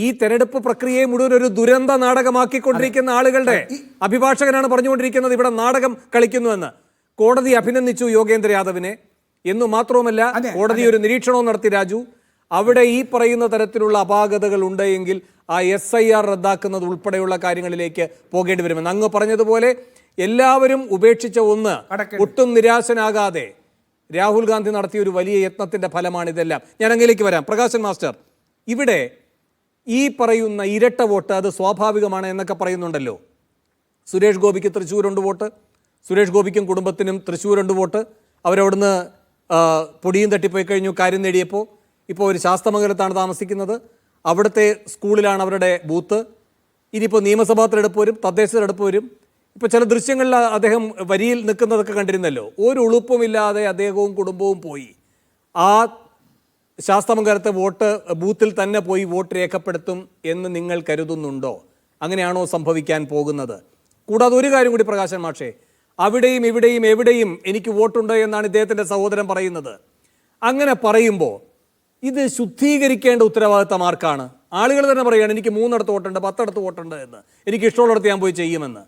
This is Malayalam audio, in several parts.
ഈ തെരഞ്ഞെടുപ്പ് പ്രക്രിയയെ മുഴുവൻ ഒരു ദുരന്ത നാടകമാക്കിക്കൊണ്ടിരിക്കുന്ന ആളുകളുടെ അഭിഭാഷകനാണ് പറഞ്ഞുകൊണ്ടിരിക്കുന്നത് ഇവിടെ നാടകം കളിക്കുന്നുവെന്ന്. കോടതി അഭിനന്ദിച്ചു യോഗേന്ദ്ര യാദവിനെ എന്നു മാത്രവുമല്ല, കോടതി ഒരു നിരീക്ഷണവും നടത്തി രാജു. അവിടെ ഈ പറയുന്ന തരത്തിലുള്ള അപാകതകൾ ഉണ്ടെങ്കിൽ ആ SIR റദ്ദാക്കുന്നത് ഉൾപ്പെടെയുള്ള കാര്യങ്ങളിലേക്ക് പോകേണ്ടി വരുമെന്ന്. അങ്ങ് പറഞ്ഞതുപോലെ എല്ലാവരും ഉപേക്ഷിച്ച ഒന്ന് ഒട്ടും നിരാശനാകാതെ രാഹുൽ ഗാന്ധി നടത്തിയ ഒരു വലിയ യത്നത്തിന്റെ ഫലമാണ് ഇതെല്ലാം. ഞാൻ അങ്ങിലേക്ക് വരാം. പ്രകാശൻ മാസ്റ്റർ, ഇവിടെ ഈ പറയുന്ന ഇരട്ട വോട്ട് അത് സ്വാഭാവികമാണ് എന്നൊക്കെ പറയുന്നുണ്ടല്ലോ. സുരേഷ് ഗോപിക്ക് തൃശ്ശൂരുണ്ട് വോട്ട്, സുരേഷ് ഗോപിക്കും കുടുംബത്തിനും തൃശ്ശൂരുണ്ട് വോട്ട്. അവരവിടുന്ന് പൊടിയും തട്ടിപ്പോയി കഴിഞ്ഞു കാര്യം നേടിയപ്പോൾ. ഇപ്പോൾ ഒരു ശാസ്തമംഗലത്താണ് താമസിക്കുന്നത്, അവിടുത്തെ സ്കൂളിലാണ് അവരുടെ ബൂത്ത്. ഇനിയിപ്പോൾ നിയമസഭാ തെരഞ്ഞെടുപ്പ് വരും, തദ്ദേശ തെരഞ്ഞെടുപ്പ് വരും. ഇപ്പോൾ ചില ദൃശ്യങ്ങളിൽ അദ്ദേഹം വരിയിൽ നിൽക്കുന്നതൊക്കെ കണ്ടിരുന്നല്ലോ. ഒരു ഉളുപ്പുമില്ലാതെ അദ്ദേഹവും കുടുംബവും പോയി ആ ശാസ്തമംഗലത്തെ വോട്ട് ബൂത്തിൽ തന്നെ പോയി വോട്ട് രേഖപ്പെടുത്തും എന്ന് നിങ്ങൾ കരുതുന്നുണ്ടോ? അങ്ങനെയാണോ സംഭവിക്കാൻ പോകുന്നത്? കൂടാതെ ഒരു കാര്യം കൂടി പ്രകാശൻ മാഷേ, അവിടെയും ഇവിടെയും എവിടെയും എനിക്ക് വോട്ടുണ്ട് എന്നാണ് ഇദ്ദേഹത്തിൻ്റെ സഹോദരൻ പറയുന്നത്. അങ്ങനെ പറയുമ്പോൾ ഇത് ശുദ്ധീകരിക്കേണ്ട ഉത്തരവാദിത്തം ആർക്കാണ്? ആളുകൾ തന്നെ പറയുകയാണ് എനിക്ക് 3 വോട്ടുണ്ട്, 10 വോട്ടുണ്ട് എന്ന്, എനിക്ക് ഇഷ്ടമുള്ളിടത്ത് ഞാൻ പോയി ചെയ്യുമെന്ന്.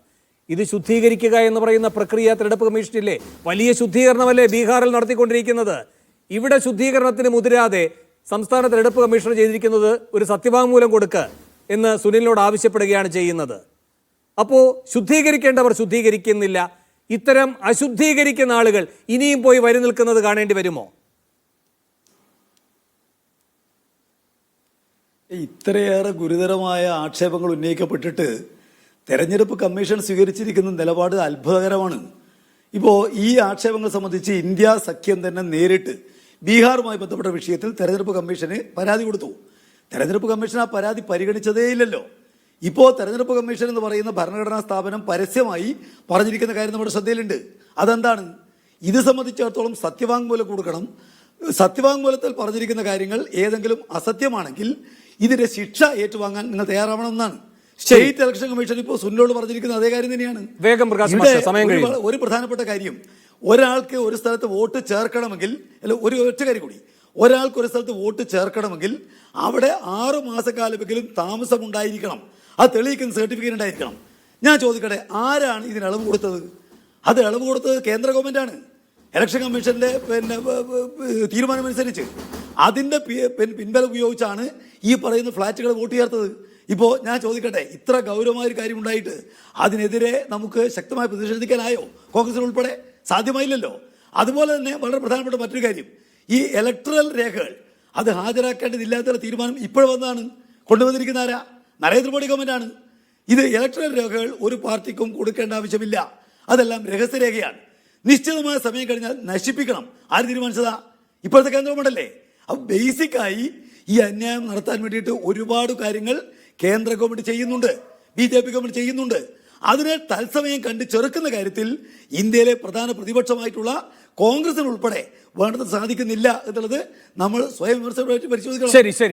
ഇത് ശുദ്ധീകരിക്കുക എന്ന് പറയുന്ന പ്രക്രിയ തെരഞ്ഞെടുപ്പ് കമ്മീഷനില്ലേ, വലിയ ശുദ്ധീകരണമല്ലേ ബീഹാറിൽ നടത്തിക്കൊണ്ടിരിക്കുന്നത്? ഇവിടെ ശുദ്ധീകരണത്തിന് മുതിരാതെ സംസ്ഥാന തെരഞ്ഞെടുപ്പ് കമ്മീഷണർ ചെയ്തിരിക്കുന്നത് ഒരു സത്യവാങ്മൂലം കൊടുക്കുക എന്ന് സുനിലിനോട് ആവശ്യപ്പെടുകയാണ് ചെയ്യുന്നത്. അപ്പോൾ ശുദ്ധീകരിക്കേണ്ടവർ ശുദ്ധീകരിക്കുന്നില്ല. ഇത്തരം അശുദ്ധീകരിക്കുന്ന ആളുകൾ ഇനിയും പോയി വരി നിൽക്കുന്നത് കാണേണ്ടി വരുമോ? ഇത്രയേറെ ഗുരുതരമായ ആക്ഷേപങ്ങൾ ഉന്നയിക്കപ്പെട്ടിട്ട് തെരഞ്ഞെടുപ്പ് കമ്മീഷൻ സ്വീകരിച്ചിരിക്കുന്ന നിലപാട് അത്ഭുതകരമാണ്. ഇപ്പോൾ ഈ ആക്ഷേപങ്ങൾ സംബന്ധിച്ച് ഇന്ത്യ സഖ്യം തന്നെ നേരിട്ട് ബീഹാറുമായി ബന്ധപ്പെട്ട വിഷയത്തിൽ തെരഞ്ഞെടുപ്പ് കമ്മീഷന് പരാതി കൊടുത്തു. തെരഞ്ഞെടുപ്പ് കമ്മീഷൻ ആ പരാതി പരിഗണിച്ചതേയില്ലല്ലോ. ഇപ്പോൾ തെരഞ്ഞെടുപ്പ് കമ്മീഷൻ എന്ന് പറയുന്ന ഭരണഘടനാ സ്ഥാപനം പരസ്യമായി പറഞ്ഞിരിക്കുന്ന കാര്യം നമ്മുടെ ശ്രദ്ധയിലുണ്ട്. അതെന്താണ്? ഇത് സംബന്ധിച്ചിടത്തോളം സത്യവാങ്മൂലം കൊടുക്കണം. സത്യവാങ്മൂലത്തിൽ പറഞ്ഞിരിക്കുന്ന കാര്യങ്ങൾ ഏതെങ്കിലും അസത്യമാണെങ്കിൽ ഇതിന്റെ ശിക്ഷ ഏറ്റുവാങ്ങാൻ നിങ്ങൾ തയ്യാറാവണമെന്നാണ്. സ്റ്റേറ്റ് ഇലക്ഷൻ കമ്മീഷൻ ഇപ്പോൾ സുനിലോട് പറഞ്ഞിരിക്കുന്ന അതേ കാര്യം തന്നെയാണ്. ഒരു പ്രധാനപ്പെട്ട കാര്യം, ഒരാൾക്ക് ഒരു സ്ഥലത്ത് വോട്ട് ചേർക്കണമെങ്കിൽ, അല്ല ഒരു ഒറ്റ കാര്യം കൂടി, ഒരാൾക്ക് ഒരു സ്ഥലത്ത് വോട്ട് ചേർക്കണമെങ്കിൽ അവിടെ 6 മാസക്കാലമെങ്കിലും താമസം ഉണ്ടായിരിക്കണം. അത് തെളിയിക്കുന്ന സർട്ടിഫിക്കറ്റ് ഉണ്ടായിരിക്കണം. ഞാൻ ചോദിക്കട്ടെ, ആരാണ് ഇതിന് ഇളവ് കൊടുത്തത്? അത് ഇളവ് കൊടുത്തത് കേന്ദ്ര ഗവൺമെന്റാണ്. ഇലക്ഷൻ കമ്മീഷന്റെ തീരുമാനമനുസരിച്ച് അതിന്റെ പിൻബലം ഉപയോഗിച്ചാണ് ഈ പറയുന്ന ഫ്ലാറ്റുകൾ വോട്ട് ചേർത്തത്. ഇപ്പോൾ ഞാൻ ചോദിക്കട്ടെ, ഇത്ര ഗൗരവമായ ഒരു കാര്യം ഉണ്ടായിട്ട് അതിനെതിരെ നമുക്ക് ശക്തമായി പ്രതിഷേധിക്കാനായോ? കോൺഗ്രസിന് ഉൾപ്പെടെ സാധ്യമായില്ലല്ലോ. അതുപോലെ തന്നെ വളരെ പ്രധാനപ്പെട്ട മറ്റൊരു കാര്യം, ഈ ഇലക്ട്രൽ രേഖകൾ അത് ഹാജരാക്കേണ്ടതില്ലാത്ത തീരുമാനം ഇപ്പോഴും കൊണ്ടുവന്നിരിക്കുന്ന ആരാ? നരേന്ദ്രമോദി ഗവൺമെന്റാണ്. ഇത് ഇലക്ട്രൽ രേഖകൾ ഒരു പാർട്ടിക്കും കൊടുക്കേണ്ട ആവശ്യമില്ല, അതെല്ലാം രഹസ്യരേഖയാണ്. നിശ്ചിതമായ സമയം കഴിഞ്ഞാൽ നശിപ്പിക്കണം. ആര് തീരുമാനിച്ചതാ? ഇപ്പോഴത്തെ കേന്ദ്ര ഗവൺമെന്റല്ലേ. അപ്പോൾ ബേസിക്കായി ഈ അന്യായം നടത്താൻ വേണ്ടിയിട്ട് ഒരുപാട് കാര്യങ്ങൾ കേന്ദ്ര ഗവൺമെന്റ് ചെയ്യുന്നുണ്ട്, BJP ഗവൺമെന്റ് ചെയ്യുന്നുണ്ട്. അതിനെ തത്സമയം കണ്ട് ചെറുക്കുന്ന കാര്യത്തിൽ ഇന്ത്യയിലെ പ്രധാന പ്രതിപക്ഷമായിട്ടുള്ള കോൺഗ്രസിന് ഉൾപ്പെടെ വേണ്ടത് സാധിക്കുന്നില്ല എന്നുള്ളത് നമ്മൾ സ്വയം വിമർശനമായിട്ട് പരിശോധിക്കണം.